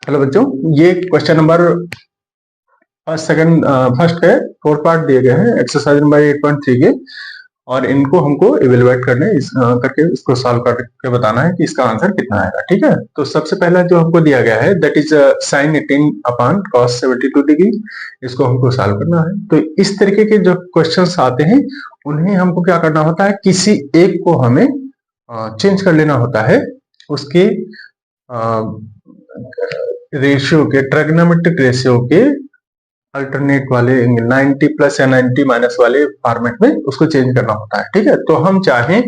Hello बच्चों, ये question number first के 4 पार्ट दिए गए हैं एक्सरसाइज नंबर 8.3 के, और इनको हमको इवेलुएट करके इसको सॉल्व करके बताना है कि इसका आंसर कितना आएगा। ठीक है, तो सबसे पहला जो हमको दिया गया है that is sin 18 upon cos 72 degree, इसको हमको सॉल्व करना है। तो इस तरीके के जो क्वेश्चंस आते हैं उन्हें हमको क्या करना होता है, किसी एक को हमें चेंज कर लेना होता है उसके रेशियो के, ट्रिग्नोमेट्रिक रेशियो के अल्टरनेट वाले 90 प्लस या 90 माइनस वाले फॉर्मेट में उसको चेंज करना होता है। ठीक है, तो हम चाहें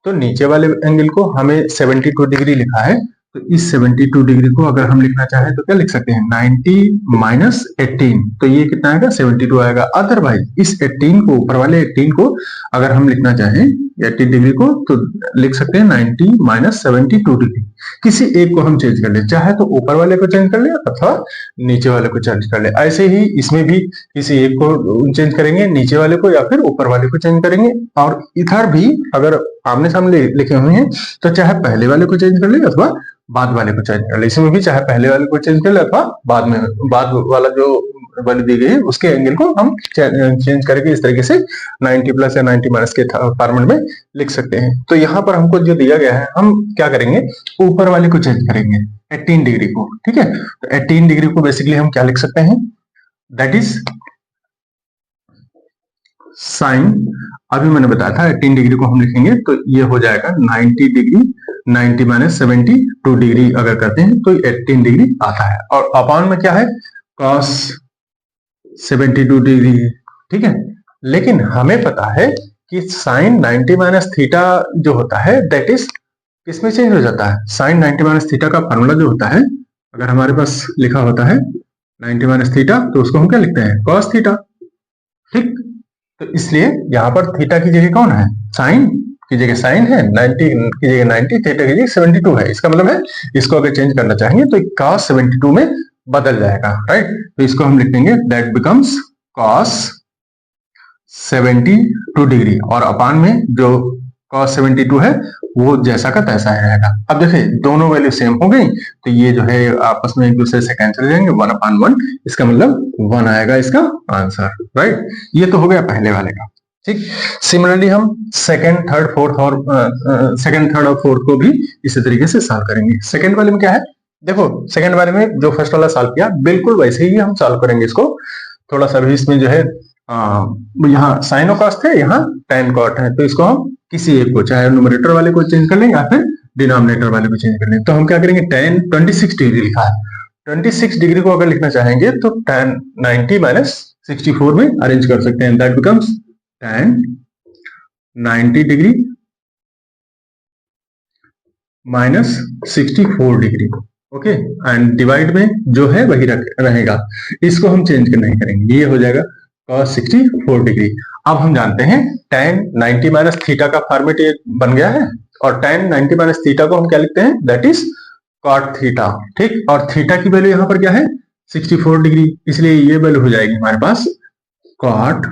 तो नीचे वाले एंगल को हमें 72 डिग्री लिखा है, तो इस 72 डिग्री को अगर हम लिखना चाहें तो क्या लिख सकते हैं, 90 माइनस 18, तो ये कितना आएगा, 72 आएगा। अदरवाइज इस 18 को, ऊपर वाले 18 को अगर हम लिखना चाहें 80 डिग्री को, तो लिख सकते हैं 90 माइनस 72 डिग्री। किसी एक को हम चेंज कर ले, चाहे तो ऊपर वाले को चेंज कर ले अथवा नीचे वाले को चेंज कर ले। ऐसे ही इसमें भी किसी एक को चेंज करेंगे, नीचे वाले को या फिर ऊपर वाले को चेंज करेंगे। और इधर भी अगर आमने सामने लिखे हुए हैं तो चाहे पहले वाले को चेंज कर ले अथवा बाद वाले को चेंज कर ले। इसमें भी चाहे पहले वाले को चेंज कर ले अथवा बाद वाला जो वैल्यू दी गई है उसके एंगल को हम चेंज करके इस तरीके से 90 प्लस या 90 माइनस के फॉर्मेट में लिख सकते हैं। तो यहाँ पर हमको जो दिया गया है, हम क्या करेंगे, ऊपर वाले को चेंज करेंगे 18 डिग्री को। ठीक है, तो 18 डिग्री को बेसिकली हम क्या लिख सकते हैं, दैट इज साइन, अभी मैंने बताया था 18 डिग्री को हम लिखेंगे तो ये हो जाएगा 90 डिग्री, 90 माइनस 72 डिग्री अगर करते हैं तो 18 डिग्री आता है। और अपॉन में क्या है, cos 72 डिग्री। ठीक है, लेकिन हमें पता है कि साइन 90 माइनस थीटा जो होता है दैट इज किसमें चेंज हो जाता है, साइन 90 माइनस थीटा का फॉर्मूला जो होता है, अगर हमारे पास लिखा होता है 90 माइनस थीटा तो उसको हम क्या लिखते हैं, cos थीटा। ठीक, तो इसलिए यहाँ पर थीटा की जगह कौन है, साइन की जगह साइन है, 90 की जगह 90, थीटा की जगह 72 है। इसका मतलब है इसको अगर चेंज करना चाहेंगे तो cos 72 में बदल जाएगा। राइट, तो इसको हम लिख देंगे दैट बिकम्स cos 72 डिग्री, और अपान में जो cos 72 है वो जैसा का तैसा ही रहेगा। अब देखिए दोनों वैल्यू सेम हो गई तो ये जो है आपस में एक दूसरे से कैंसिल हो जाएंगे, 1/1, इसका मतलब 1 आएगा इसका आंसर। राइट, ये तो हो गया पहले वाले का। ठीक, सिमिलरली हम सेकंड, थर्ड और फोर्थ को भी इसी तरीके से सॉल्व करेंगे। सेकंड वाले में क्या है, देखो सेकंड वाले में जो फर्स्ट वाला सॉल्व किया बिल्कुल वैसे ही हम सॉल्व करेंगे इसको। थोड़ा सा भी इसमें जो है यहाँ साइन और कॉस थे, यहाँ tan कॉट है, तो इसको हम किसी एक को, चाहे न्यूमरेटर वाले को चेंज कर लें या फिर डिनोमिनेटर वाले को चेंज कर लें। तो हम क्या करेंगे, tan 26 डिग्री लिखा है, 26 डिग्री को अगर लिखना चाहेंगे तो tan 90 माइनस 64 में अरेंज कर सकते हैं, that becomes tan 90 degree minus 64 degree. Okay, and divide में जो है वही रहेगा, इसको हम चेंज नहीं करेंगे, ये हो जाएगा cos 64 डिग्री। अब हम जानते हैं tan 90 माइनस थीटा का फॉर्मेट ये बन गया है, और tan 90 माइनस थीटा को हम क्या लिखते हैं, दैट इज cot थीटा। ठीक, और थीटा की वैल्यू यहाँ पर क्या है, 64 डिग्री, इसलिए ये वैल्यू हो जाएगी हमारे पास cot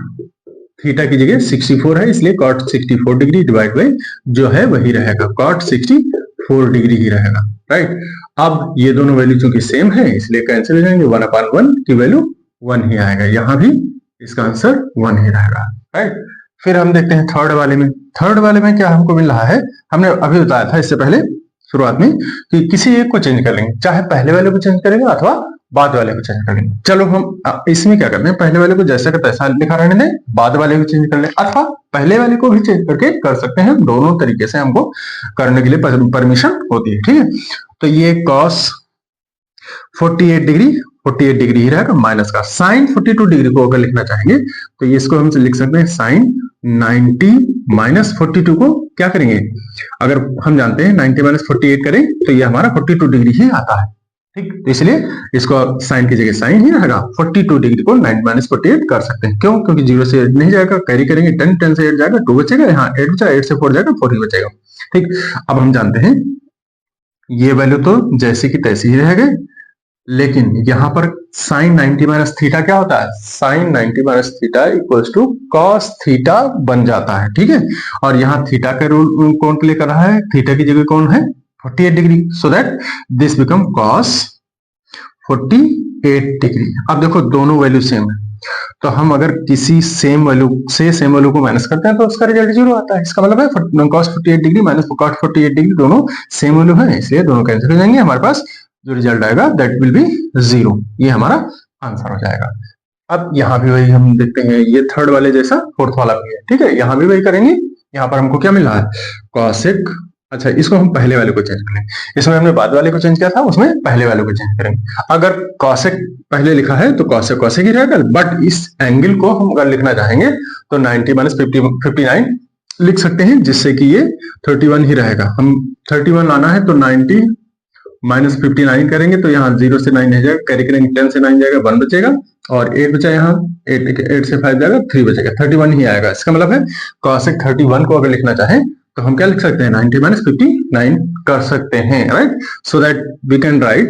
थीटा की जगह 64 है, इसलिए cot 64 डिग्री डिवाइड बाई जो है वही रहेगा, cot 64 डिग्री ही रहेगा। राइट, अब ये दोनों वैल्यू चूंकि सेम है इसलिए कैंसिल हो जाएंगे, 1/1 की वैल्यू 1 ही आएगा, यहाँ भी इसका आंसर 1 ही रहेगा। राइट, फिर हम देखते हैं थर्ड वाले में। थर्ड वाले में क्या हमको मिल रहा है, हमने अभी बताया था इससे पहले शुरुआत में कि किसी एक को चेंज कर लेंगे, चाहे पहले वाले को चेंज करेंगे अथवा बाद वाले को चेंज कर लेंगे। चलो हम इसमें क्या करते हैं, पहले वाले को जैसा का तैसा लिखा रहने दें, बाद वाले को चेंज कर लें, अथवा पहले वाले को भी चेंज करके कर सकते हैं। दोनों तरीके से हमको करने के लिए परमिशन होती है। ठीक है, तो ये cos 48 डिग्री ही रहेगा, माइनस का साइन 42 डिग्री को अगर लिखना चाहेंगे तो ये इसको हम लिख सकते हैं साइन 90 माइनस 42 को क्या करेंगे, अगर हम जानते हैं 90 माइनस 48 करें तो ये हमारा 42 डिग्री ही आता है। ठीक, तो इसलिए इसको साइन की जगह साइन ही रहेगा, 42 डिग्री को 90 माइनस 48 कर सकते हैं। क्यों, क्योंकि 0 से 8 नहीं जाएगा, कैरी करेंगे 10 से 8 जाएगा, 2 बचेगा, यहाँ 8 बचा, 8 से 4 जाएगा, 4 ही बचेगा। ठीक, अब हम जानते हैं ये वैल्यू तो जैसी की तैसी ही रहेगी, लेकिन यहां पर साइन 90 माइनस थीटा क्या होता है, sine 90 minus theta equals to cos theta बन जाता है। ठीक है, और यहाँ थीटा का रूल कौन प्ले कर रहा है, थीटा की जगह कौन है, 48 degree, so that this become cos 48 degree. अब देखो दोनों वैल्यू सेम है, तो हम अगर किसी सेम वैल्यू को माइनस करते हैं तो उसका रिजल्ट 0 आता है। इसका मतलब है cos 48 degree minus cot 48 degree दोनों सेम वैल्यू है, इसलिए दोनों कैंसिल हो जाएंगे। हमारे पास जो रिजल्ट आएगा दैट विल बी 0। ये हमारा आंसर हो जाएगा। अब यहाँ भी वही हम देखते हैं, ये थर्ड वाले जैसा फोर्थ वाला भी है, ठीक है। यहाँ भी वही करेंगे। यहाँ पर हमको क्या मिल रहा है, कॉसेक, अच्छा इसको हम पहले वाले को चेंज करेंगे। इसमें हमने बाद वाले को चेंज किया था, उसमें पहले वाले को चेंज करेंगे। अगर कॉसेक पहले लिखा है तो कॉसेक कॉसेक ही रहेगा, बट इस एंगल को हम अगर लिखना चाहेंगे तो 90 माइनस 59 लिख सकते हैं, जिससे कि ये 31 ही रहेगा। हम 31 लाना है तो 90 माइनस 59 करेंगे तो यहाँ 0 से 9 नहीं जाएगा, कैरी करेंगे 10 से 9 जाएगा, 1 बचेगा, और 8 बचा यहाँ, 8 से 5 जाएगा, 3 बचेगा, 31 ही आएगा। इसका मतलब है cosec 31 को अगर लिखना चाहें तो हम क्या लिख सकते हैं, 90 माइनस 59 कर सकते हैं, right. So that we can write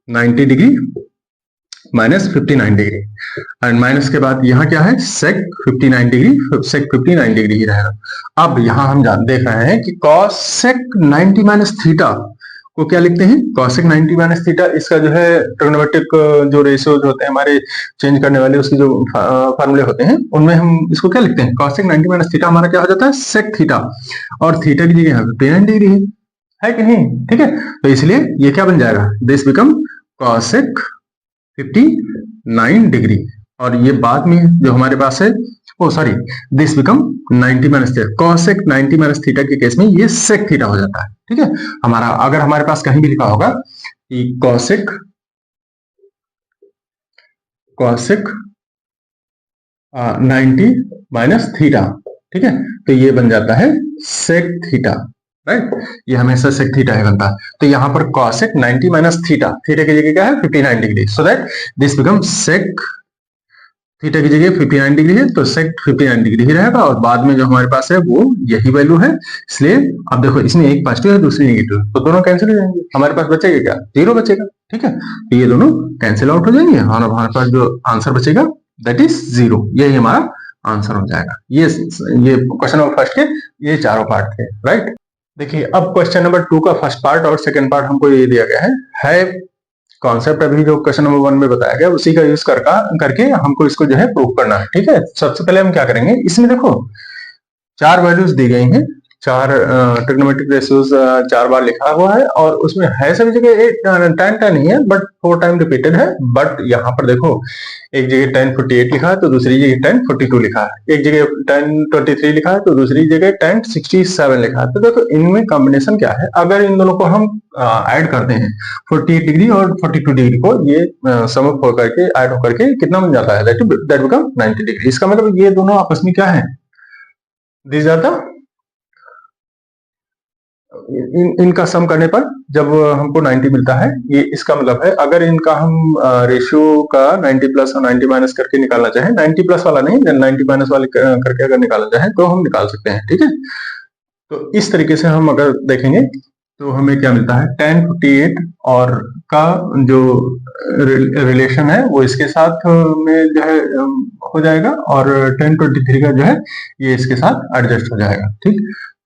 90 degree minus 59 degree, and minus के बाद यहाँ क्या है, sec 59 डिग्री, sec 59 डिग्री ही रहेगा। अब यहाँ हम देख रहे हैं कि cosec 90 माइनस थीटा को क्या लिखते हैं, cosec 90 माइनस थीटा। इसका जो है ट्रिग्नोमेट्रिक जो रेशियोज होते हैं हमारे चेंज करने वाले, उसके जो फार्मूले होते हैं उनमें हम इसको क्या लिखते हैं, cosec 90 माइनस थीटा हमारा क्या हो जाता है, sec थीटा, और थीटा की जगह यहाँ पे 59 डिग्री है कि नहीं, ठीक है। तो इसलिए ये क्या बन जाएगा, दिस बिकम cosec 59 डिग्री, और ये बाद में जो हमारे पास है, oh sorry, this become 90 minus theta. cosec 90 minus theta के केस में ये sec थीटा हो जाता है, ठीक है। हमारा अगर हमारे पास कहीं भी लिखा होगा कि cosec 90 माइनस थीटा, ठीक है, तो ये बन जाता है sec थीटा, राइट। ये हमेशा sec थीटा ही बनता है। तो यहाँ पर cosec 90 माइनस थीटा, थीटा की जगह क्या है 59 degree, so that this become sec theta की जगह 59 डिग्री है तो sec 59 डिग्री ही रहेगा, और बाद में जो हमारे पास है वो यही वैल्यू है। इसलिए अब देखो इसमें एक पॉजिटिव है दूसरी नेगेटिव, तो दोनों कैंसिल हो जाएंगे। हमारे पास बचेगा क्या, 0 बचेगा, ठीक है। तो ये दोनों कैंसिल आउट हो जाएंगे और हमारे पास जो आंसर बचेगा दैट इज 0। यही हमारा आंसर हो जाएगा। ये क्वेश्चन नंबर फर्स्ट के ये चारों पार्ट थे, राइट। देखिए अब क्वेश्चन नंबर 2 का फर्स्ट पार्ट और सेकंड पार्ट हमको ये दिया गया है कॉन्सेप्ट अभी जो क्वेश्चन नंबर 1 में बताया गया उसी का यूज करके हमको इसको जो है प्रूव करना है, ठीक है। सबसे पहले हम क्या करेंगे, इसमें देखो 4 वैल्यूज दी गई हैं, 4 ट्रिग्नोमेट्रिक रेशियोज 4 बार लिखा हुआ है, और उसमें है सभी जगह 10 ही है, बट 4 टाइम रिपीटेड है। बट यहाँ पर देखो एक जगह 1048 लिखा है तो दूसरी जगह 1042 लिखा है, एक जगह 1023 लिखा है तो दूसरी जगह 1067 लिखा है। तो देखो इनमें कॉम्बिनेशन क्या है, अगर इन दोनों को हम ऐड करते हैं 48 डिग्री और 42 डिग्री को, ये सम अप होकर के ऐड होकर के कितना बन जाता है, दैट बिकम 90 डिग्री। इसका मतलब ये दोनों आपस में क्या है, दिस आर द इनका सम करने पर जब हमको 90 मिलता है, ये इसका मतलब है अगर इनका हम रेशियो का 90 प्लस और 90 माइनस करके निकालना चाहें, 90 प्लस वाला नहीं 90 माइनस वाले करके अगर निकालना चाहें तो हम निकाल सकते हैं, ठीक है। तो इस तरीके से हम अगर देखेंगे तो हमें क्या मिलता है, 1048 और का जो रिलेशन है वो इसके साथ में जो है हो जाएगा, और 1023 का जो है ये इसके साथ एडजस्ट हो जाएगा, ठीक।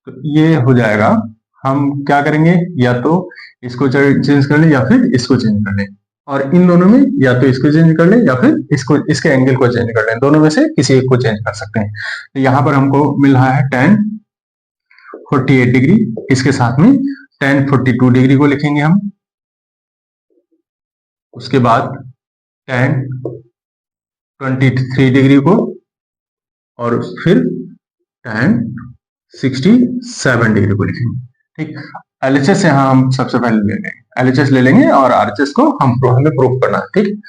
तो ये हो जाएगा। हम क्या करेंगे, या तो इसको चेंज कर लें या फिर इसको चेंज कर लें, और इन दोनों में या तो इसको चेंज कर लें या फिर इसको, इसके एंगल को चेंज कर लें, दोनों में से किसी एक को चेंज कर सकते हैं। तो यहाँ पर हमको मिल रहा है 1048 डिग्री, इसके साथ में 1042 डिग्री को लिखेंगे हम, उसके बाद 1023 डिग्री को, और फिर 1067 डिग्री को लिखेंगे, ठीक। एलएचएस यहाँ हम सबसे पहले ले लेंगे, एलएचएस ले लेंगे और आरएचएस को हमें प्रूफ करना है, ठीक।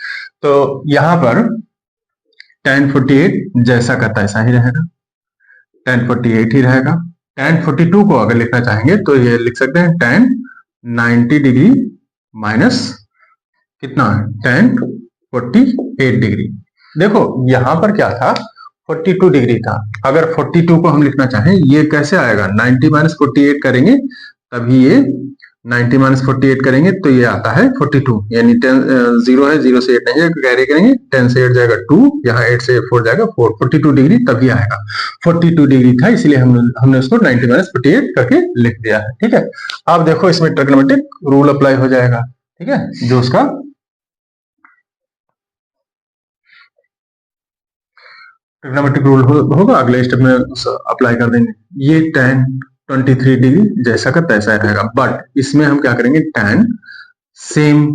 तो यहाँ पर 1048 जैसा का तैसा ही रहेगा, 1048 ही रहेगा। 1042 को अगर लिखना चाहेंगे तो ये लिख सकते हैं 1090 डिग्री माइनस कितना है 1048 डिग्री। देखो यहाँ पर क्या था, 42 डिग्री था। अगर 42 को हम लिखना चाहें, ये कैसे आएगा, 90 माइनस 48 करेंगे तभी ये 90 माइनस 48 करेंगे तो ये आता है 42, यानी 0 है, 0 से 8 नहीं जाएगा, कैरी करेंगे, 10 से 8 जाएगा 2, यहाँ 8 से 4 जाएगा 4, 42 डिग्री तभी आएगा। 42 डिग्री था इसलिए हमने उसको 90 माइनस 48 करके लिख दिया है, ठीक है। अब देखो इसमें ट्रिग्नोमेट्रिक रूल अप्लाई हो जाएगा, ठीक है, जो उसका ट्रिग्नोमेट्रिक रूल होगा, अगले स्टेप में अप्लाई कर देंगे। ये tan 23 डिग्री जैसा का तैसा रहेगा, बट इसमें हम क्या करेंगे, tan सेम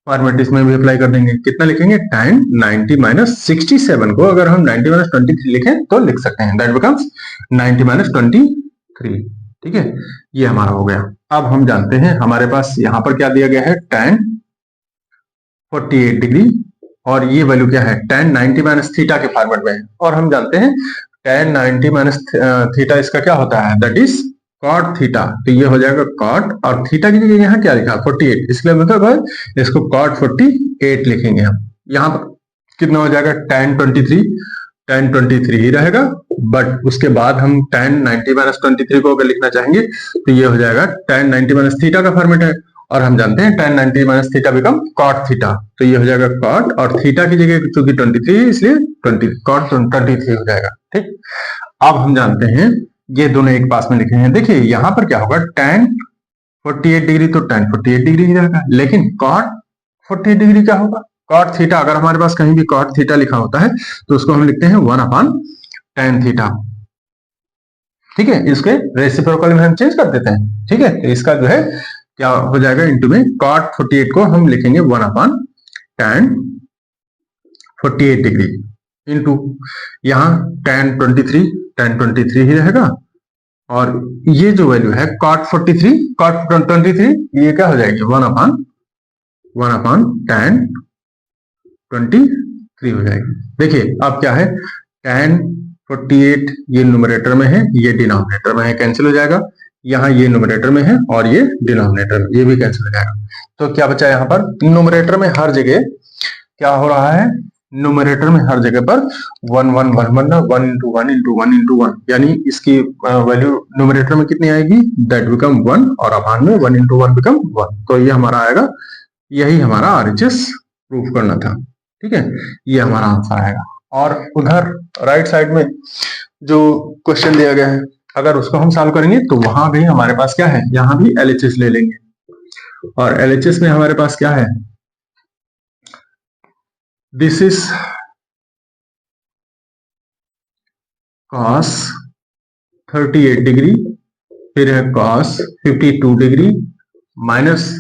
फॉर्मेट इसमें भी अप्लाई कर देंगे। कितना लिखेंगे, tan 90 माइनस 67 को अगर हम 90 माइनस 23 लिखें तो लिख सकते हैं, दैट बिकम्स 90 माइनस 23। ठीक है, ये हमारा हो गया। अब हम जानते हैं हमारे पास यहाँ पर क्या दिया गया है, tan 48 डिग्री, और ये वैल्यू क्या है, tan 90 माइनस थीटा के फॉर्मेट में है, और हम जानते हैं tan 90 माइनस थीटा इसका क्या होता है, दैट इज cot थीटा। तो ये हो जाएगा cot, और थीटा की जगह यहाँ क्या लिखा, 48, इसलिए मतलब इसको cot 48 लिखेंगे हम। यहाँ पर कितना हो जाएगा, tan 23 ही रहेगा, बट उसके बाद हम tan 90 माइनस 23 को अगर लिखना चाहेंगे तो ये हो जाएगा tan 90 माइनस थीटा का फॉर्मेट है, और हम जानते हैं tan 90 minus theta become cot theta. तो ये हो जाएगा cot, और थीटा की जगह चूंकि 23 है इसलिए cot 23 हो जाएगा। ठीक, अब हम जानते हैं ये दोनों एक पास में लिखे हैं। देखिए यहां पर क्या होगा, tan 48 डिग्री तो tan 48 डिग्री ही रहेगा, लेकिन cot 48 डिग्री क्या होगा, cot थीटा। अगर हमारे पास कहीं भी cot थीटा लिखा होता है तो उसको हम लिखते हैं 1/tan थीटा। ठीक है, इसके रेसिप्रोकल में हम चेंज कर देते हैं। ठीक है, तो इसका जो है क्या हो जाएगा, इंटू में cot 48 को हम लिखेंगे 1/tan 48 डिग्री, इंटू यहाँ tan 23 ही रहेगा, और ये जो वैल्यू है cot 23 ये क्या हो जाएगी, 1/tan 23 हो जाएगी। देखिए अब क्या है, tan 48 ये न्यूमरेटर में है, ये डिनोमिनेटर में है, कैंसिल हो जाएगा। यहाँ ये न्यूमरेटर में है और ये डिनोमिनेटर में, ये भी कैंसिल हो जाएगा। तो क्या बचा यहाँ पर, न्यूमरेटर में हर जगह क्या हो रहा है, न्यूमरेटर में हर जगह पर 1 1 1 1 1 इंटू 1 इंटू 1 इंटू 1, यानी इसकी वैल्यू न्यूमरेटर में कितनी आएगी, दैट बिकम 1, और अपान में 1 इंटू 1 बिकम 1। तो ये हमारा आएगा, यही हमारा RHS प्रूफ करना था। ठीक है, ये हमारा आंसर आएगा। और उधर राइट साइड में जो क्वेश्चन दिया गया है, अगर उसको हम सॉल्व करेंगे तो वहां भी हमारे पास क्या है, यहाँ भी LHS ले लेंगे, और LHS में हमारे पास क्या है, दिस इज cos 38 डिग्री, फिर है cos 52 degree minus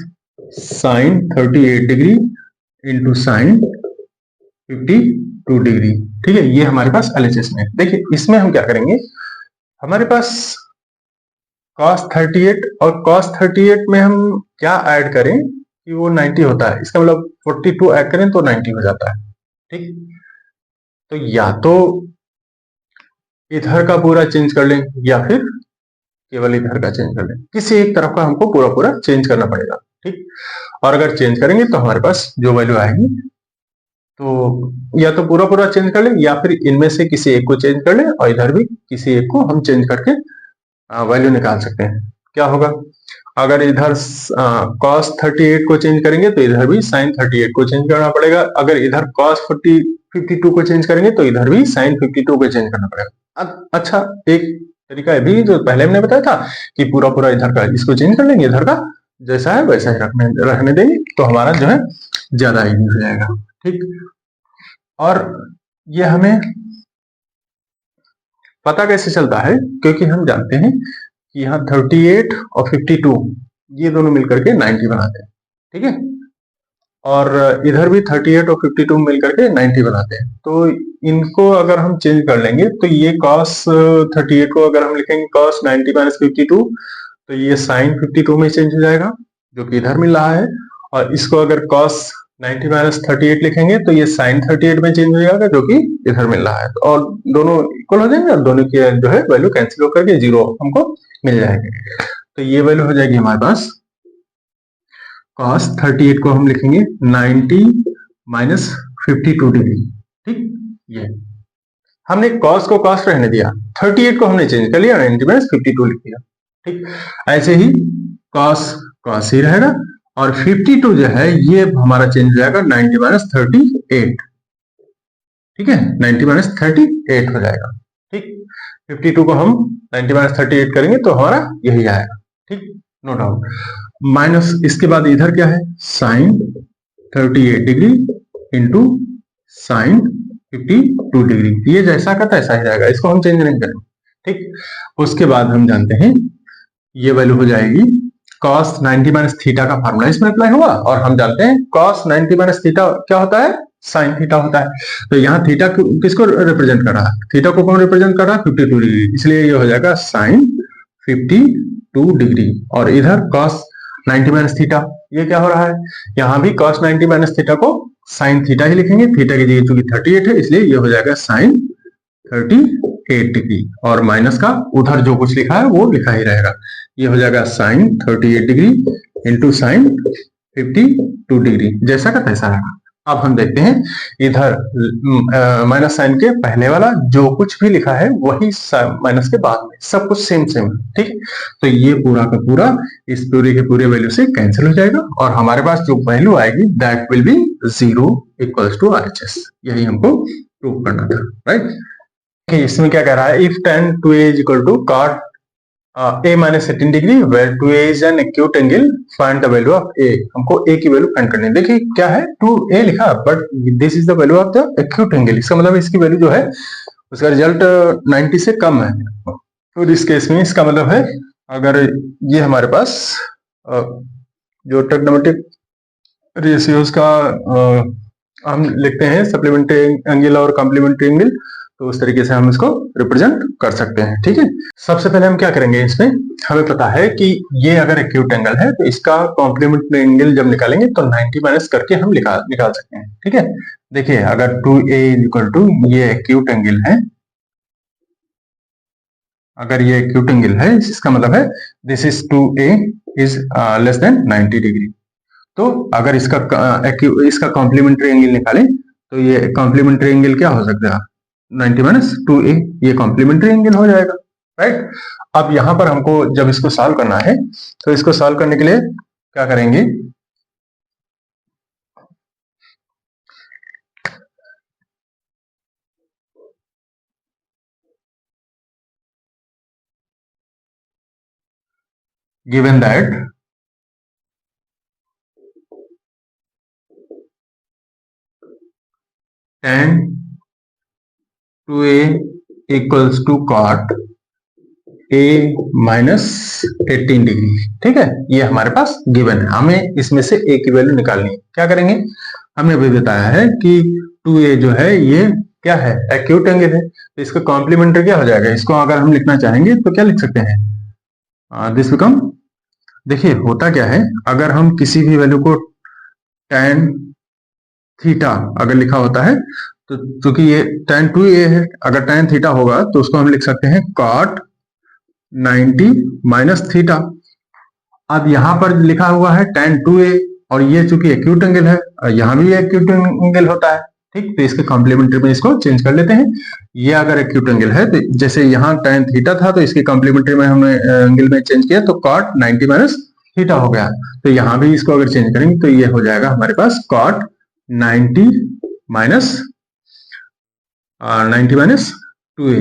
sin 38 degree into sin 52 degree. ठीक है, ये हमारे पास LHS में है। देखिए इसमें हम क्या करेंगे, हमारे पास cos 38 और cos 38 में हम क्या ऐड करें कि वो 90 होता है, इसका मतलब 42 ऐड करें तो 90 हो जाता है। ठीक, तो या तो इधर का पूरा चेंज कर लें या फिर केवल इधर का चेंज कर लें, किसी एक तरफ का हमको पूरा चेंज करना पड़ेगा। ठीक, और अगर चेंज करेंगे तो हमारे पास जो वैल्यू आएगी, तो या तो पूरा चेंज कर लें या फिर इनमें से किसी एक को चेंज कर लें, और इधर भी किसी एक को हम चेंज करके वैल्यू निकाल सकते हैं। क्या होगा, अगर इधर cos 38 को चेंज करेंगे तो इधर भी sin 38 को चेंज करना पड़ेगा, अगर इधर cos 52 को चेंज करेंगे तो इधर भी sin 52 को चेंज करना पड़ेगा। अच्छा, एक तरीका है भी जो पहले हमने बताया था कि पूरा इधर का इसको चेंज कर लेंगे, इधर का जैसा है वैसा ही रखने देंगे, तो हमारा जो है ज्यादा इजी हो जाएगा। ठीक, और ये हमें पता कैसे चलता है, क्योंकि हम जानते हैं कि यहाँ 38 और 52 ये दोनों मिलकर के 90 बनाते हैं। ठीक है, और इधर भी 38 और 52 मिलकर के 90 बनाते हैं। तो इनको अगर हम चेंज कर लेंगे तो ये cos 38 को अगर हम लिखेंगे cos 90 माइनस 52, तो ये sin 52 में चेंज हो जाएगा जो कि इधर मिल रहा है, और इसको अगर cos 90 माइनस 38 लिखेंगे तो ये sin 38 में चेंज हो जाएगा जो कि इधर मिल रहा है, और दोनों इक्वल हो जाएंगे और दोनों की जो है वैल्यू कैंसिल होकर के 0 हमको मिल जाएगी। तो ये वैल्यू हो जाएगी हमारे पास, cos 38 को हम लिखेंगे 90 माइनस 52 डिग्री। ठीक, ये हमने cos को cos रहने दिया, 38 को हमने चेंज कर लिया, 90 माइनस 52 लिख दिया। ठीक, ऐसे ही cos ही रहेगा, और 52 जो है ये हमारा चेंज हो जाएगा 90 माइनस 38। ठीक है, 90 माइनस 38 हो जाएगा। ठीक, 52 को हम 90 माइनस 38 करेंगे तो हमारा यही आएगा। ठीक, नो डाउट। माइनस इसके बाद इधर क्या है, sin 38 degree into sin 52 degree. ये जैसा का तैसा ही रहेगा, इसको हम चेंज नहीं करेंगे। ठीक, उसके बाद हम जानते हैं ये वैल्यू हो जाएगी cos 90 माइनस थीटा का फार्मूला इसमें अप्लाई हुआ, और हम जानते हैं cos 90 माइनस थीटा क्या होता है, साइन थीटा होता है। तो यहाँ थीटा किसको रिप्रेजेंट कर रहा है, थीटा को कौन रिप्रेजेंट कर रहा है, 52 डिग्री, इसलिए ये हो जाएगा साइन 52 डिग्री। और इधर cos 90 माइनस थीटा, ये क्या हो रहा है, यहाँ भी cos 90 माइनस थीटा को साइन थीटा ही लिखेंगे, थीटा की जगह चूंकि 38 है इसलिए ये हो जाएगा साइन 38 डिग्री, और माइनस का उधर जो कुछ लिखा है वो लिखा ही रहेगा। ये हो जाएगा sine 38 degree into sine 52 degree, जैसा का तैसा रहेगा। अब हम देखते हैं इधर माइनस साइन के पहले वाला जो कुछ भी लिखा है वही माइनस के बाद में सब कुछ सेम सेम है। ठीक, तो ये पूरा का पूरा इस पूरे के पूरे वैल्यू से कैंसिल हो जाएगा, और हमारे पास जो वैल्यू आएगी that will be 0 equals to RHS। यही हमको प्रूव करना था, राइट। इसमें क्या कह रहा है, if tan 2a is equal to cot a minus 18 degree where 2a is an acute angle, find the value of a। हमको a की वैल्यू फाइंड करनी है। देखिए क्या है, 2a लिखा, but this is the value of the acute angle, इसका मतलब इसकी वैल्यू जो है उसका रिजल्ट 90 से कम है। और इस केस में इसका मतलब है अगर ये हमारे पास जो ट्रिग्नोमेट्रिक रेशियोज का हम लिखते हैं सप्लीमेंट्री एंगल और कॉम्प्लीमेंट्री एंगल, तो उस तरीके से हम इसको रिप्रेजेंट कर सकते हैं। ठीक है, सबसे पहले हम क्या करेंगे, इसमें हमें पता है कि ये अगर एक्यूट एंगल है तो इसका कॉम्प्लीमेंट्री एंगल जब निकालेंगे तो 90 माइनस करके हम निकाल सकते हैं। ठीक है, देखिए अगर 2a इक्वल टू ये एक्यूट एंगल है, अगर ये एक्यूट एंगल है इसका मतलब है this is 2a is less than 90 degree. तो अगर इसका कॉम्प्लीमेंट्री एंगल निकालें तो ये कॉम्प्लीमेंट्री एंगल क्या हो सकता है, 90 माइनस 2a, ये कॉम्प्लीमेंट्री एंगल हो जाएगा, राइट। अब यहां पर हमको जब इसको सॉल्व करना है तो इसको सॉल्व करने के लिए क्या करेंगे, given that tan 2a equals to cot a minus 18 degree. ठीक है, ये हमारे पास गिवन है, हमें इसमें से a की वैल्यू निकालनी है। क्या करेंगे, हमने अभी बताया है कि 2a जो है ये क्या है, एक्यूट एंगल है, तो इसका कॉम्प्लीमेंट्री क्या हो जाएगा, इसको अगर हम लिखना चाहेंगे तो क्या लिख सकते हैं, दिस बिकम, देखिए होता क्या है, अगर हम किसी भी वैल्यू को tan थीटा अगर लिखा होता है तो क्योंकि ये tan 2a है, अगर tan थीटा होगा तो उसको हम लिख सकते हैं cot 90 माइनस थीटा। अब यहां पर लिखा हुआ है tan 2a और ये चूंकि एक्यूट एंगल है, यहां भी एक्यूट एंगल होता है। ठीक, तो इसके कॉम्प्लीमेंट्री में इसको चेंज कर लेते हैं। ये अगर एक्यूट एंगल है तो जैसे यहाँ tan थीटा था तो इसके कॉम्प्लीमेंट्री में हमने एंगल में चेंज किया तो cot 90 माइनस थीटा हो गया। तो यहाँ भी इसको अगर चेंज करेंगे तो ये हो जाएगा हमारे पास cot 90 माइनस 2a।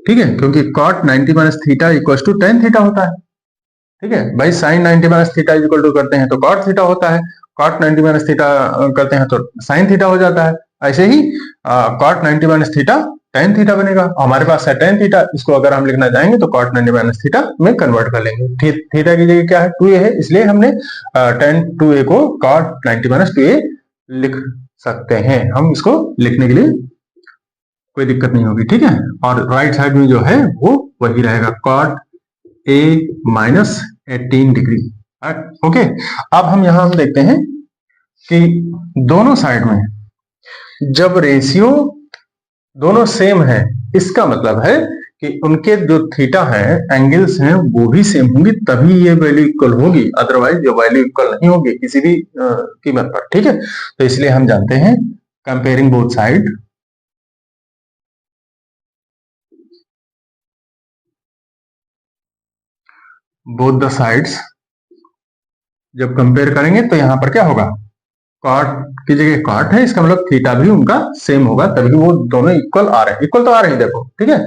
ठीक है, क्योंकि cot 90 minus theta equal to tan theta होता है। ठीक है भाई, sin 90 minus theta equal to करते हैं तो cot थीटा होता है, cot 90 माइनस थीटा करते हैं तो sin थीटा हो जाता है। ऐसे ही cot 90 minus theta tan theta बनेगा। हमारे पास है tan थीटा, इसको अगर हम लिखना चाहेंगे तो cot 90 माइनस थीटा में कन्वर्ट कर लेंगे। थीटा की जगह क्या है, 2a है, इसलिए हमने tan 2a को cot 90 माइनस 2a लिख सकते हैं। हम इसको लिखने के लिए कोई दिक्कत नहीं होगी। ठीक है, और राइट साइड में जो है वो वही रहेगा, cot a minus 18 degree. Okay, अब हम यहां हम देखते हैं कि दोनों साइड में जब रेशियो दोनों सेम है, इसका मतलब है कि उनके जो थीटा है, एंगल्स हैं, वो भी सेम होंगी, तभी ये वैल्यू इक्वल होगी, अदरवाइज ये वैल्यू इक्वल नहीं होगी किसी भी कीमत पर। ठीक है, तो इसलिए हम जानते हैं comparing both side, both the sides जब कंपेयर करेंगे तो यहां पर क्या होगा, cot की जगह cot है, इसका मतलब थीटा भी उनका सेम होगा, तभी वो दोनों इक्वल आ रहे हैं। इक्वल तो आ रहे हैं देखो, ठीक है,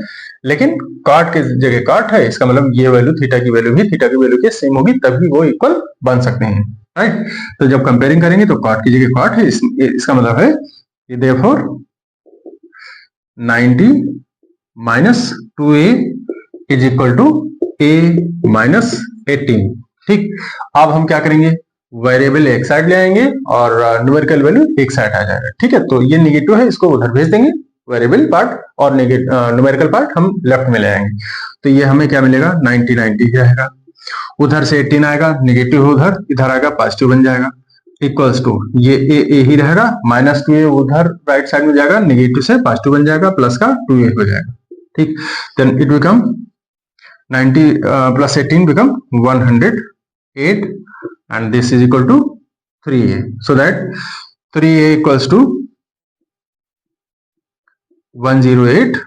लेकिन cot की जगह cot है, इसका मतलब ये वैल्यू थीटा की वैल्यू भी थीटा की वैल्यू के सेम होगी, तभी वो इक्वल बन सकते हैं, राइट। तो जब कंपेयरिंग करेंगे तो cot की जगह cot है, इसका मतलब है ये therefore 90 minus 2a is equal to a minus 18। ठीक, अब हम क्या करेंगे, वेरिएबल एक साइड ले आएंगे और न्यूमेरिकल वैल्यू एक साइड आ जाएगा। ठीक है, तो ये निगेटिव है, इसको उधर भेज देंगे वेरिएबल पार्ट, और न्यूमेरिकल पार्ट हम लेफ्ट में ले आएंगे। तो ये हमें क्या मिलेगा, 90 90 ही रहेगा, उधर से 18 आएगा, निगेटिव उधर, इधर आएगा पॉजिटिव बन जाएगा, इक्वल्स टू ये ए ही रहेगा, माइनस 2a उधर राइट साइड में जाएगा, निगेटिव से पॉजिटिव बन जाएगा, प्लस का 2a हो जाएगा। ठीक, then it become 90 plus 18 become 108 and this is equal to 3a, so that 3a equals to 108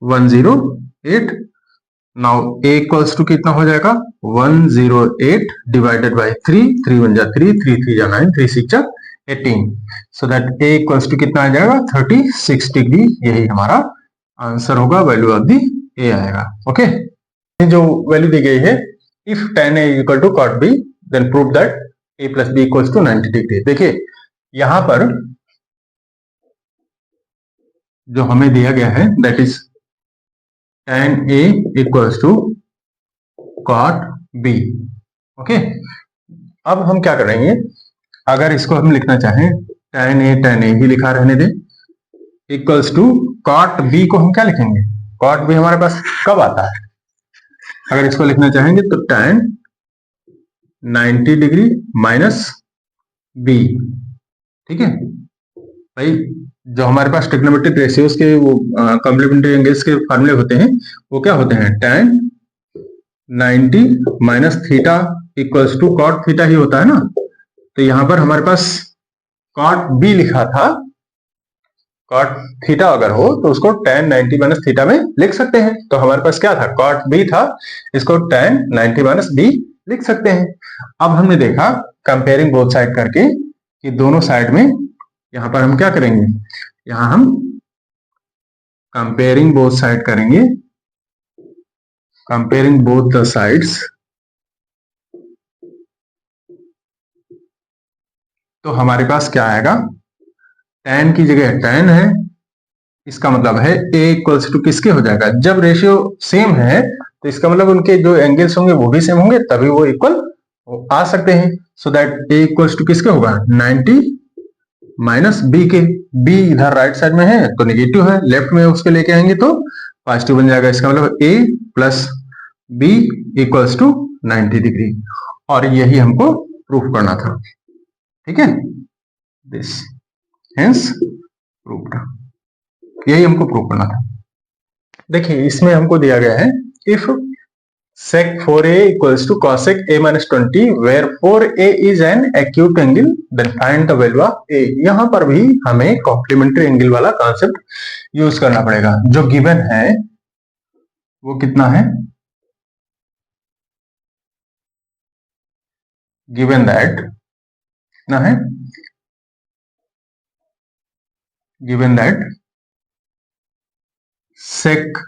108। Now a equals to कितना हो जाएगा, 108 डिवाइडेड बाय 3, 3 1 जा 3, 3 3 जा 9, 3 6 जा 18, so that a equals to कितना आ जाएगा, 36 डिग्री। यही हमारा आंसर होगा, वैल्यू ऑफ दी a आएगा। ओके, जो वैल्यू दी गई है, if tan a equal to cot b then prove that a plus b equals to 90 degree. देखिए यहां पर जो हमें दिया गया है that is tan a equals to cot b। Okay, अब हम क्या करेंगे, अगर इसको हम लिखना चाहें tan a ही लिखा रहने दें, इक्वल्स टू cot b को हम क्या लिखेंगे, cot b हमारे पास कब आता है, अगर इसको लिखना चाहेंगे तो tan 90 डिग्री माइनस b। ठीक है भाई, जो हमारे पास ट्रिग्नोमेट्रिक रेशियोज के वो कॉम्प्लीमेंट्री एंगल्स के फार्मूले होते हैं, वो क्या होते हैं, tan 90 minus theta equals to cot theta ही होता है ना। तो यहां पर हमारे पास कॉट b लिखा था, कॉट थीटा अगर हो तो उसको tan 90 माइनस थीटा में लिख सकते हैं। तो हमारे पास क्या था, कॉट b था, इसको tan 90 माइनस b लिख सकते हैं। अब हमने देखा कंपेयरिंग बोथ साइड करके कि दोनों साइड में यहां पर हम क्या करेंगे, यहां हम कंपेयरिंग बोथ साइड करेंगे, कंपेयरिंग बोथ द साइड्स। तो हमारे पास क्या आएगा, tan की जगह tan है, इसका मतलब है a इक्वल्स टू किसके हो जाएगा, जब रेशियो सेम है तो इसका मतलब उनके जो एंगल्स होंगे वो भी सेम होंगे, तभी वो इक्वल आ सकते हैं। So that a equals to किसके होगा, 90 माइनस b के, b इधर राइट साइड में है तो निगेटिव है, लेफ्ट में उसके लेके आएंगे तो पॉजिटिव बन जाएगा। इसका मतलब a plus b equals to 90 degree, और यही हमको प्रूफ करना था। ठीक है, दिस हेंस प्रूव्ड, यही हमको प्रूव करना था। देखिए इसमें हमको दिया गया है, if sec 4a equals to cosec a minus 20 where 4a is an acute angle then find the value of a। यहां पर भी हमें कॉम्प्लीमेंट्री एंगल वाला कॉन्सेप्ट यूज करना पड़ेगा। जो गिवन है वो कितना है, गिवन दैट कितना है, given that sec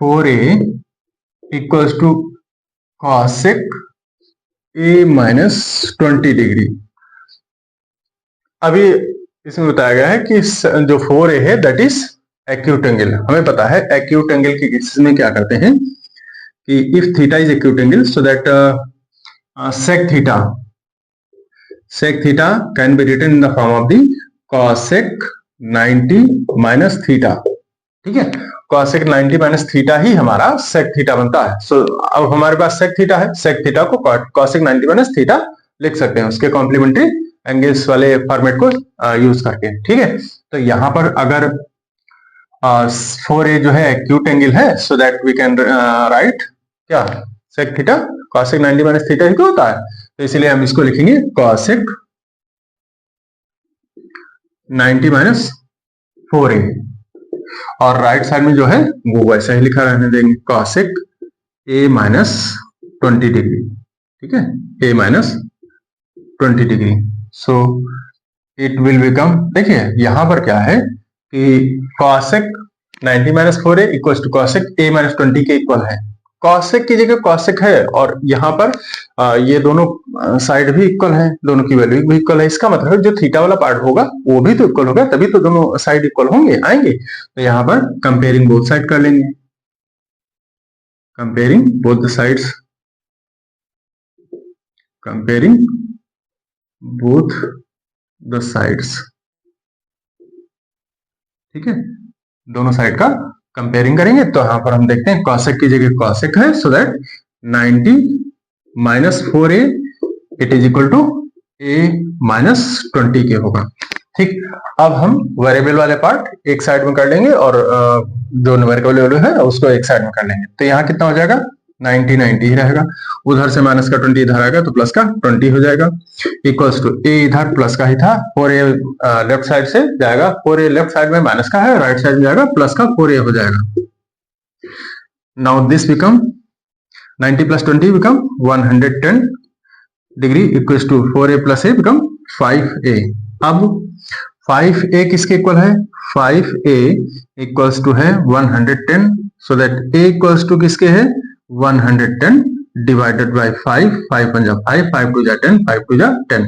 4a equals to cosec a minus 20 degree. अभी इसमें बताया गया है कि जो 4a है दैट इज एक्यूट एंगल। हमें पता है एक्यूट एंगल के केसेस में क्या करते हैं कि if theta is acute angle so that sec theta can be written in the form of the cosec 90 minus theta. ठीक है, cosec 90 माइनस थीटा ही हमारा sec थीटा बनता है। सो अब हमारे पास sec थीटा है, sec थीटा को cosec 90 माइनस थीटा लिख सकते हैं उसके कॉम्प्लीमेंट्री एंगल्स वाले फॉर्मेट को यूज करके। ठीक है, तो यहां पर अगर 4a जो है एक्यूट एंगल है so that we can write क्या, sec theta cosec 90 minus theta ही तो होता है, तो इसलिए हम इसको लिखेंगे cosec 90 माइनस 4a, और राइट साइड में जो है वो वैसा ही लिखा रहने देंगे cosec a माइनस 20 डिग्री। ठीक है, a minus 20 degree. So it will become, देखिए यहां पर क्या है कि cosec 90 minus 4a equal to cosec a minus 20 के इक्वल है। cosec की जगह cosec है और यहाँ पर ये दोनों साइड भी इक्वल है, दोनों की वैल्यू भी इक्वल है। इसका मतलब जो थीटा वाला पार्ट होगा वो भी तो इक्वल होगा, तभी तो दोनों साइड इक्वल होंगे आएंगे। तो यहाँ पर कंपेयरिंग बोथ साइड कर लेंगे, comparing both the sides, comparing both the sides, ठीक है, दोनों साइड का कंपेयरिंग करेंगे। तो यहाँ पर हम देखते हैं कॉसेक की जगह कॉसेक है, so that 90 minus 4a it is equal to a minus 20 के होगा। ठीक, अब हम वेरिएबल वाले पार्ट एक साइड में कर लेंगे और जो न्यूमेरिकल वैल्यू है उसको एक साइड में कर लेंगे। तो यहाँ कितना हो जाएगा, 90 ही रहेगा, उधर से माइनस का 20 इधर आएगा तो प्लस का 20 हो जाएगा, इक्वल्स टू a इधर प्लस का ही था, 4a लेफ्ट साइड से जाएगा, 4a लेफ्ट साइड में माइनस का है, राइट साइड में जाएगा प्लस का 4a हो जाएगा। Now this become 90 plus 20 become 110 degree equals to 4a plus a become 5a। अब 5a किसके इक्वल है, 5a इक्वल्स टू है 110, so that a equals to किसके है 110 डिवाइडेड बाय 5, 5 1 जा 5, 5 2 जा 10, 5 2 जा 10,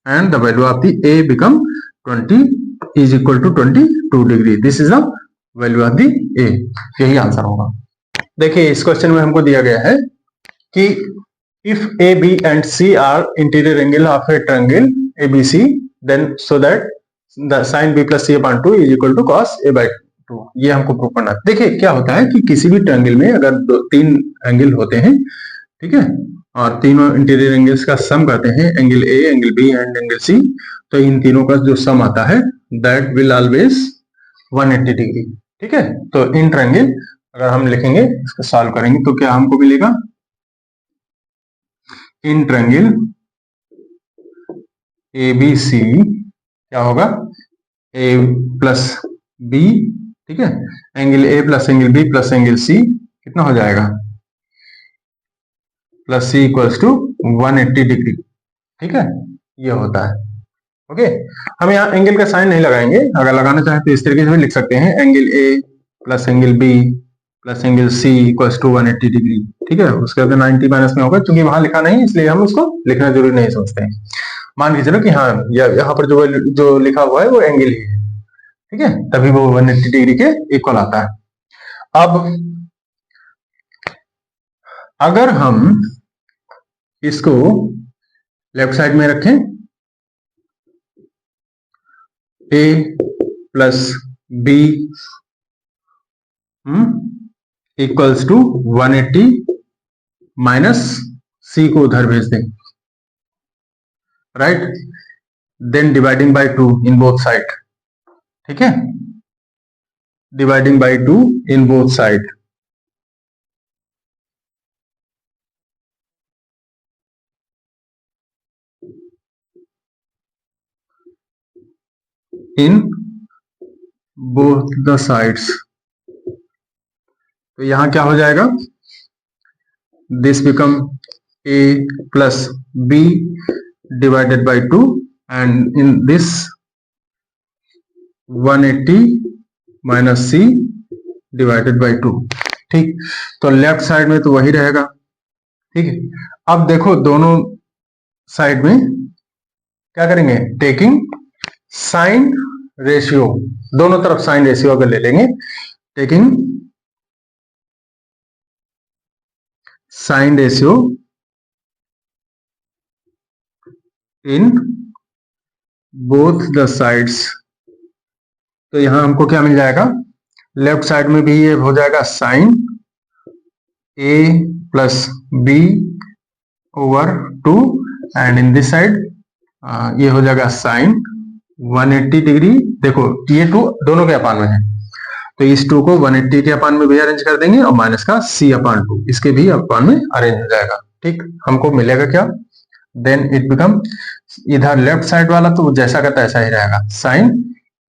and the value of the a become 20 is equal to 22 degree. This is the value of the a। यही आंसर होगा। देखिए इस क्वेश्चन में हमको दिया गया है कि if A, B and C are interior angle of a triangle ABC, then so that the sin B plus C upon 2 is equal to cos A by 2, ये हमको प्रूव करना है। देखिए क्या होता है कि किसी भी ट्रायंगल में अगर तीन एंगल होते हैं, ठीक है, और तीनों इंटीरियर एंगल्स का सम करते हैं, angle A, angle B and angle C, तो इन तीनों का जो सम आता है दैट विल ऑलवेज 180 डिग्री। ठीक है, तो इन ट्रायंगल अगर हम लिखेंगे, इसको सॉल्व करेंगे तो क्या हमको मिलेगा, इन ट्रायंगल ABC क्या होगा, A प्लस B, ठीक है, angle A plus angle B plus angle C कितना हो जाएगा, plus C equals to 180 degree. ठीक है, ये होता है। ओके, हम यहाँ एंगल का साइन नहीं लगाएंगे, अगर लगाना चाहें तो इस तरीके से भी लिख सकते हैं, angle A plus angle B plus angle C equals to 180 degree. ठीक है, उसके बाद 90 माइनस में होगा, क्योंकि वहां लिखा नहीं इसलिए हम उसको लिखना जरूरी नहीं समझते हैं। मान के चलो कि हाँ यहाँ पर जो लिखा हुआ है वो एंगल ही है, ठीक है, तभी वो 180 डिग्री के इक्वल आता है। अब अगर हम इसको लेफ्ट साइड में रखें, A plus B equals to 180 minus C को उधर भेज दें, right, then dividing by 2 in both side. ठीक है, dividing by 2 in both side, in both the sides. तो यहां क्या हो जाएगा, this become A plus B divided by 2 and in this 180 minus C divided by 2। ठीक, तो लेफ्ट साइड में तो वही रहेगा। ठीक है, अब देखो दोनों साइड में क्या करेंगे, टेकिंग साइन रेशियो, दोनों तरफ साइन रेशियो अगर ले लेंगे, taking sine ratio in both the sides, तो यहां हमको क्या मिल जाएगा, लेफ्ट साइड में भी ये हो जाएगा sine A plus B over 2 and in this side ये हो जाएगा साइन 180 डिग्री। देखो ये 2 दोनों के अपान में है, तो इस 2 को 180 के अपान में भी अरेंज कर देंगे और माइनस का C अपान 2 इसके भी अपान में अरेंज हो जाएगा। ठीक, हमको मिलेगा क्या, देन इट बिकम, इधर लेफ्ट साइड वाला तो जैसा का तैसा ही रहेगा, sine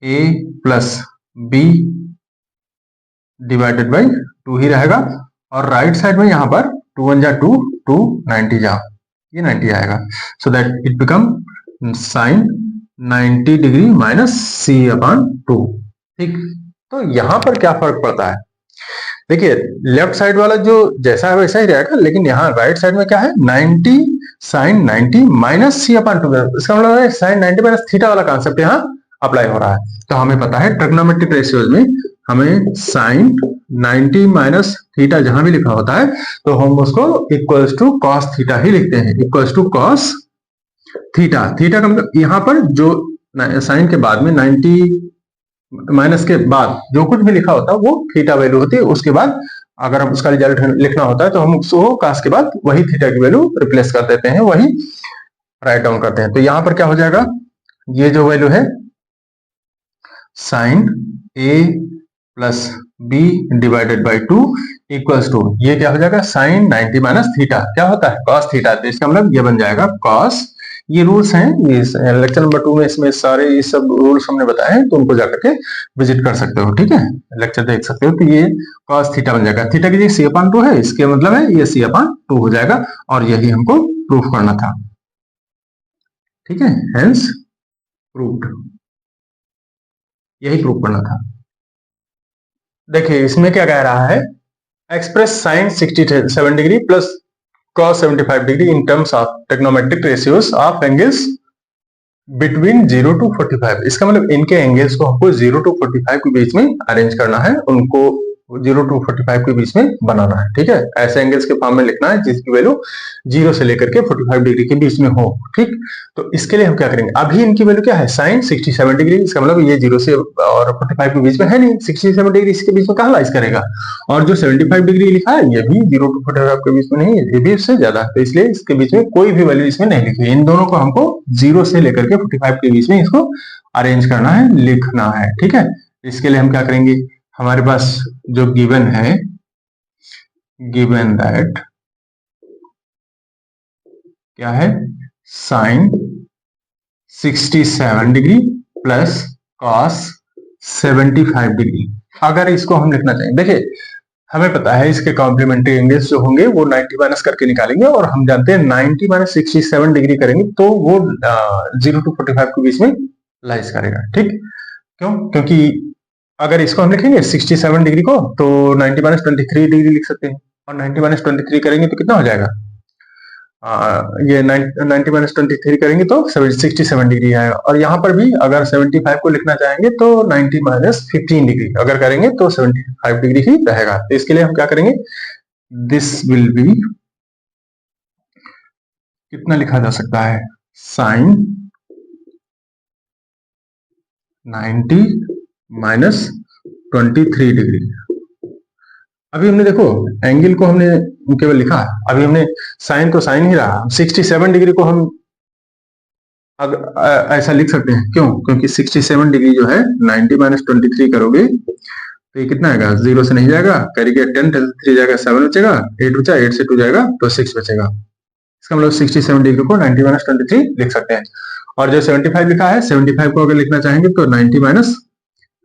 A plus B divided by 2 ही रहेगा, और राइट साइड में यहाँ पर 2 1 जा 2, 2 90 जा, ये 90 आएगा, so that it become sign 90 degree minus C अपान 2। ठीक, तो यहां पर क्या फर्क पड़ता है, देखिए लेफ्ट साइड वाला जो जैसा है वैसा ही रहेगा, लेकिन यहाँ राइट साइड में क्या है, 90 साइन 90 माइनस सी अपॉन 2। इसका मतलब है साइन 90 माइनस थीटा वाला कॉन्सेप्ट यहाँ अप्लाई हो रहा है। तो हमें पता है ट्रिग्नोमेट्रिक रेशियोज में हमें साइन 90 माइनस थीटा जहां भी लिखा होता है तो हम उसको इक्वल्स टू कॉस थीटा ही लिखते हैं, equals to cos theta. Theta का मतलब यहाँ पर जो साइन के बाद में 90 माइनस के बाद जो कुछ भी लिखा होता है वो थीटा वैल्यू होती है। उसके बाद अगर हम उसका रिजल्ट लिखना होता है तो हम उसको कॉस के बाद वही थीटा की वैल्यू रिप्लेस कर देते हैं, वही राइट डाउन करते हैं। तो यहां पर क्या हो जाएगा, ये जो वैल्यू है sine a plus b divided by 2 equals to, ये क्या हो जाएगा साइन 90 माइनस थीटा क्या होता है कॉस थीटा। तो इसका मतलब ये बन जाएगा कॉस, ये रूल्स हैं, ये लेक्चर नंबर 2 में इसमें सारे ये सब रूल्स हमने बताए हैं, तो उनको जाकर के विजिट कर सकते हो, ठीक है, लेक्चर देख सकते हो। तो ये cos थीटा बन जाएगा, थीटा की जगह c अपॉन 2 है, इसके मतलब है ये c अपॉन 2 हो जाएगा, और यही हमको प्रूफ करना था, ठीक है, हेंस प्रूव्ड, यही प्रूफ करना था। देखिए इसमें क्या कह रहा है, express sine 67 degree plus cos 75 degree in terms of trigonometric ratios of angles between 0 to 45। इसका मतलब इनके एंगल्स को हमको 0 to 45 के बीच में अरेंज करना है, उनको 0 to 45 के बीच में बनाना है, ठीक है, ऐसे एंगल्स के फॉर्म में लिखना है जिसकी वैल्यू 0 से लेकर के 45 डिग्री के बीच में हो, ठीक। तो इसके लिए हम क्या करेंगे, अभी इनकी वैल्यू क्या है साइन 67 डिग्री, इसका मतलब ये 0 से और 45 के बीच में है नहीं, 67 डिग्री इसके बीच में कहां लाइज करेगा, और जो 75 डिग्री लिखा है ये भी 0 to 45 के बीच में नहीं है, ये भी इससे ज्यादा है, तो इसलिए इसके बीच में कोई भी वैल्यू इसमें नहीं लिखी। इन दोनों को हमको 0 से लेकर के 45 के बीच में इसको अरेंज करना है, लिखना है, ठीक है। इसके लिए हम क्या करेंगे, हमारे पास जो गिवन है, गिवन दैट क्या है sine 67 degree plus cos 75 degree, अगर इसको हम लिखना चाहेंगे, देखिए हमें पता है इसके कॉम्प्लीमेंट्री एंगल्स जो होंगे वो 90 माइनस करके निकालेंगे, और हम जानते हैं 90 माइनस 67 डिग्री करेंगे तो वो 0 to 45 के बीच में लाइज करेगा, ठीक। क्यों, क्योंकि अगर इसको हम लिखेंगे 67 डिग्री को तो 90 माइनस 23 डिग्री लिख सकते हैं, और 90 माइनस 23 करेंगे तो कितना हो जाएगा, ये 90 माइनस 23 करेंगे तो 67 डिग्री है, और यहाँ पर भी अगर 75 को लिखना चाहेंगे तो 90 माइनस 15 डिग्री अगर करेंगे तो 75 डिग्री ही रहेगा। तो इसके लिए हम क्या करेंगे, दिस विल बी, कितना लिखा जा सकता है, साइन 90 माइनस 23 डिग्री। अभी हमने देखो एंगल को हमने केवल लिखा, अभी हमने साइन तो साइन ही रहा, 67 डिग्री को हम ऐसा लिख सकते हैं, क्यों, क्योंकि 67 डिग्री जो है 90 माइनस 23 करोगे तो ये कितना आएगा, 0 से नहीं जाएगा, करेंगे 10 3 जाएगा 7 बचेगा, 8 बचा, 8 से 2 जाएगा तो 6 बचेगा। इसका मतलब 67 डिग्री को 90 माइनस 23 लिख सकते हैं। और जो 75 लिखा है, 75 को अगर लिखना चाहेंगे तो 90 माइनस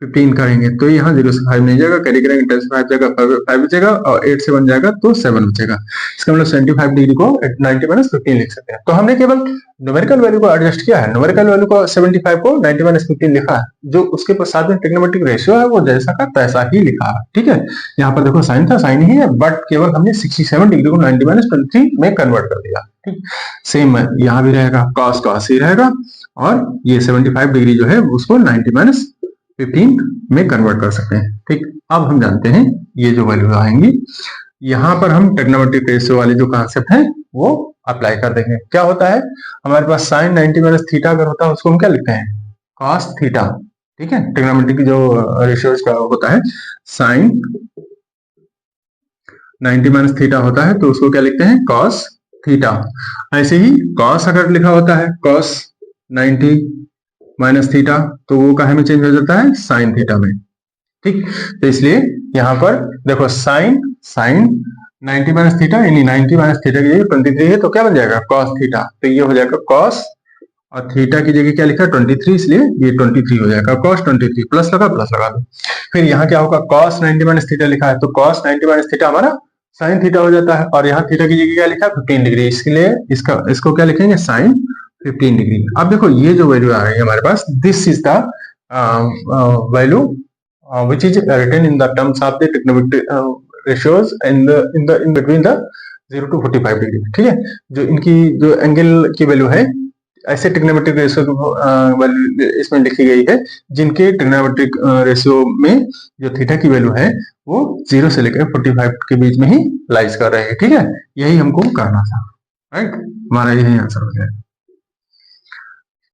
15 करेंगे तो यहाँ 0 से 5 नहीं जाएगा, कैरी करेंगे 10 से 5 जाएगा 5 बचेगा, और 8 से 1 जाएगा तो 7 बचेगा। इसका मतलब 75 डिग्री को 90 माइनस 15 लिख सकते हैं। तो हमने केवल न्यूमेरिकल वैल्यू को एडजस्ट किया है, न्यूमेरिकल वैल्यू को 75 को 90 माइनस 15 लिखा है, जो उसके साथ में ट्रिग्नोमेट्रिक रेशियो है वो जैसा का तैसा ही लिखा है, ठीक है। यहाँ पर देखो साइन था साइन ही है, बट केवल हमने 67 डिग्री को 90 माइनस 23 में कन्वर्ट कर दिया, ठीक। सेम यहाँ भी रहेगा, कॉस कॉस ही रहेगा, और ये 75 डिग्री जो है उसको 90 माइनस 15 में कन्वर्ट कर सकते हैं, ठीक। अब हम जानते हैं ये जो वैल्यू आएंगी, यहां पर हम ट्रिग्नोमेट्रिक रेशियो वाले जो कॉन्सेप्ट है वो अप्लाई कर देंगे। क्या होता है, हमारे पास साइन 90 माइनस थीटा अगर होता है उसको हम क्या लिखते हैं, कॉस थीटा, ठीक है। ट्रिग्नोमेट्रिक जो रेशियोज का होता है साइन 90 माइनस थीटा होता है तो उसको क्या लिखते हैं, कॉस थीटा। ऐसे ही कॉस अगर लिखा होता है कॉस 90 माइनस थीटा तो वो काहे में चेंज हो जाता है, साइन थीटा में, ठीक। तो इसलिए यहां पर देखो साइन 90 माइनस थीटा, यानी 90 माइनस थीटा की जगह 23 है तो क्या बन जाएगा, कॉस थीटा। तो ये हो जाएगा कॉस, और थीटा की जगह क्या लिखा है 23, इसलिए ये 23 हो जाएगा, कॉस 23 प्लस लगा दो। फिर यहाँ क्या होगा, कॉस 90 माइनस थीटा लिखा है तो कॉस 90 माइनस थीटा हमारा साइन थीटा हो जाता है, और यहाँ थीटा की जगह क्या लिखा है 15 डिग्री, इसलिए इसको क्या लिखेंगे, साइन 15 डिग्री। अब देखो ये जो वैल्यू आ रही है हमारे पास, this is the value which is written in the terms of the trigonometric ratios in between the 0 to 45 degree, ठीक है। जो इनकी जो एंगल की वैल्यू है, ऐसे ट्रिग्नोमेट्रिक रेशियो वैल्यू इसमें लिखी गई है जिनके ट्रिग्नोमेट्रिक रेशियो में जो थीटा की वैल्यू है वो 0 से लेकर 45 के बीच में ही लाइज कर रहे हैं, ठीक है। यही हमको करना था, राइट। हमारा यही आंसर हो जाएगा।